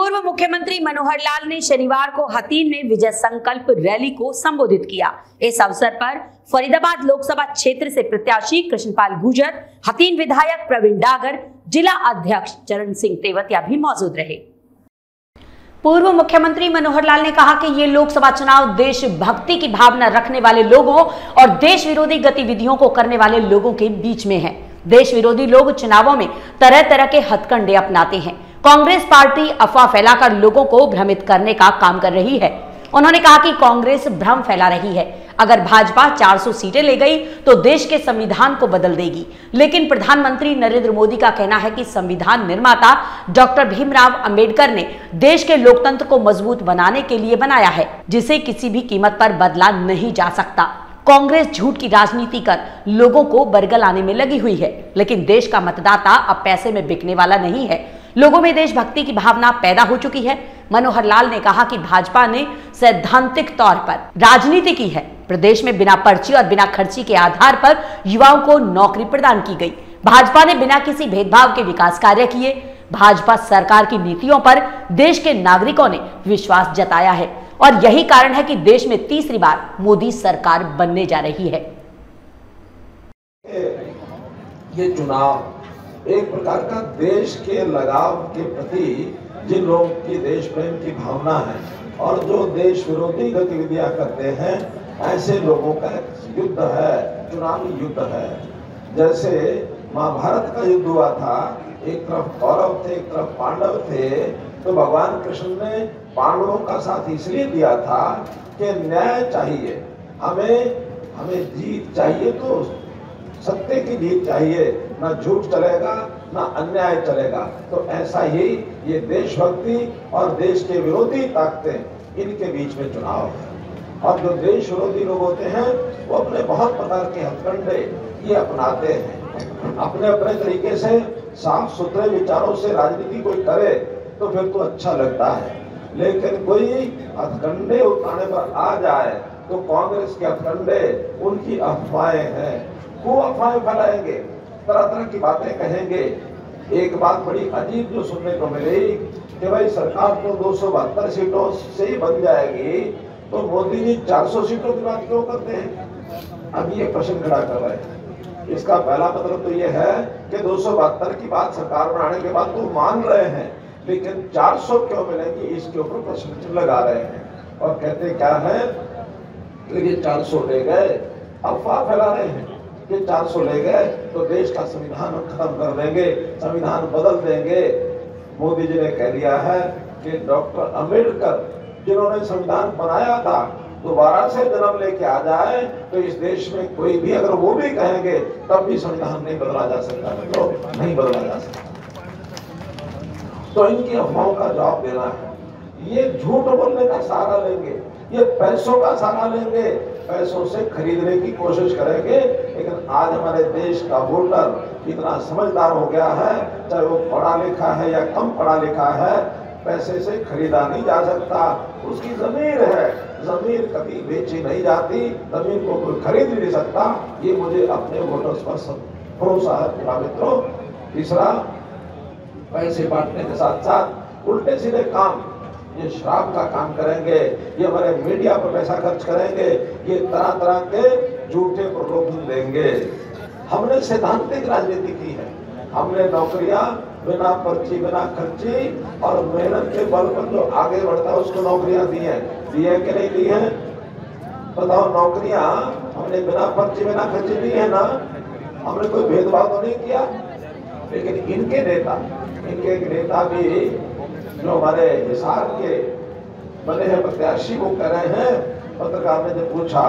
पूर्व मुख्यमंत्री मनोहर लाल ने शनिवार को हथीन में विजय संकल्प रैली को संबोधित किया। इस अवसर पर फरीदाबाद लोकसभा क्षेत्र से प्रत्याशी कृष्णपाल गुर्जर, हथीन विधायक प्रवीण डागर, जिला अध्यक्ष चरण सिंह तेवतिया भी मौजूद रहे। पूर्व मुख्यमंत्री मनोहर लाल ने कहा कि ये लोकसभा चुनाव देशभक्ति की भावना रखने वाले लोगों और देश विरोधी गतिविधियों को करने वाले लोगों के बीच में है। देश विरोधी लोग चुनावों में तरह तरह के हथकंडे अपनाते हैं। कांग्रेस पार्टी अफवाह फैलाकर लोगों को भ्रमित करने का काम कर रही है। उन्होंने कहा कि कांग्रेस भ्रम फैला रही है। अगर भाजपा 400 सीटें ले गई तो देश के संविधान को बदल देगी, लेकिन प्रधानमंत्री नरेंद्र मोदी का कहना है कि संविधान निर्माता डॉक्टर भीमराव अंबेडकर ने देश के लोकतंत्र को मजबूत बनाने के लिए बनाया है, जिसे किसी भी कीमत पर बदला नहीं जा सकता। कांग्रेस झूठ की राजनीति कर लोगों को बरगलाने में लगी हुई है, लेकिन देश का मतदाता अब पैसे में बिकने वाला नहीं है। लोगों में देशभक्ति की भावना पैदा हो चुकी है। मनोहर लाल ने कहा कि भाजपा ने सैद्धांतिक तौर पर राजनीति की है। प्रदेश में बिना पर्ची और बिना खर्ची के आधार पर युवाओं को नौकरी प्रदान की गई। भाजपा ने बिना किसी भेदभाव के विकास कार्य किए। भाजपा सरकार की नीतियों पर देश के नागरिकों ने विश्वास जताया है और यही कारण है कि देश में तीसरी बार मोदी सरकार बनने जा रही है। ये चुनाव एक प्रकार का देश के लगाव के प्रति जिन लोगों की देश प्रेम की भावना है और जो देश विरोधी गतिविधियां करते हैं, ऐसे लोगों का युद्ध है, चुनावी युद्ध है। जैसे महाभारत का युद्ध हुआ था, एक तरफ कौरव थे, एक तरफ पांडव थे, तो भगवान कृष्ण ने पांडवों का साथ इसलिए दिया था कि न्याय चाहिए, हमें जीत चाहिए, तो सत्य की जीत चाहिए, ना झूठ चलेगा ना अन्याय चलेगा। तो ऐसा ही ये देशभक्ति और देश के विरोधी ताकतें, इनके बीच में चुनाव है। और जो देश विरोधी लोग होते हैं वो अपने बहुत प्रकार के हथकंडे ये अपनाते हैं। अपने अपने तरीके से साफ सुथरे विचारों से राजनीति कोई करे तो फिर तो अच्छा लगता है, लेकिन कोई हथकंडे उठाने पर आ जाए तो कांग्रेस के हथकंडे उनकी अफवाहें हैं। खूब अफवाहें फैलाएंगे, तरह तरह की बातें कहेंगे। एक बात बड़ी अजीब जो सुनने को मिली कि भाई सरकार तो 272 सीटों से ही बन जाएगी, तो मोदी जी 400 सीटों की बात क्यों करते हैं? अब ये प्रश्न खड़ा कर रहे हैं। इसका पहला मतलब तो ये है कि 272 की बात सरकार बनाने के बाद तो मान रहे हैं, लेकिन 400 क्यों मिलेगी इसके ऊपर प्रश्न चिन्ह लगा रहे हैं। और कहते क्या है कि 400 ले गए, अफवाह फैला रहे हैं कि 400 ले गए तो देश का संविधान खत्म कर देंगे, संविधान बदल देंगे। मोदी जी ने कह दिया है कि डॉक्टर अंबेडकर जिन्होंने संविधान बनाया था, दोबारा से जन्म लेके आ जाए तो इस देश में कोई भी अगर वो भी कहेंगे तब भी संविधान नहीं बदला जा सकता, तो नहीं बदला जा सकता। तो इनकी अफवाहों का जवाब देना है। ये झूठ बोलने का सहारा लेंगे, ये पैसों का सहारा लेंगे, पैसों से खरीदने की कोशिश करेंगे। लेकिन आज हमारे देश का वोटर इतना समझदार हो गया है, चाहे वो पढ़ा लिखा है या कम पढ़ा लिखा है, पैसे से खरीदा नहीं जा सकता। उसकी जमीर है, जमीर कभी बेची नहीं जाती, जमीन को कोई खरीद नहीं सकता। ये मुझे अपने वोटर्स पर भरोसा है मित्रों। तीसरा, पैसे बांटने के साथ साथ उल्टे सीधे काम, ये शराब का काम करेंगे, ये हमारे मीडिया पर पैसा खर्च करेंगे, ये तरह तरह के झूठे प्रलोभन देंगे। हमने सैद्धांतिक राजनीति की है। हमने नौकरियां बिना पर्ची बिना खर्ची और मेहनत के बल पर जो आगे बढ़ता है उसको नौकरियां दी है कि नहीं दी है? बताओ, नौकरियां हमने बिना पर्ची बिना खर्ची दी है ना? हमने कोई भेदभाव तो नहीं किया। लेकिन इनके नेता भी जो हमारे हिसार के बने हैं प्रत्याशी, वो कह रहे हैं, पत्रकार ने जब पूछा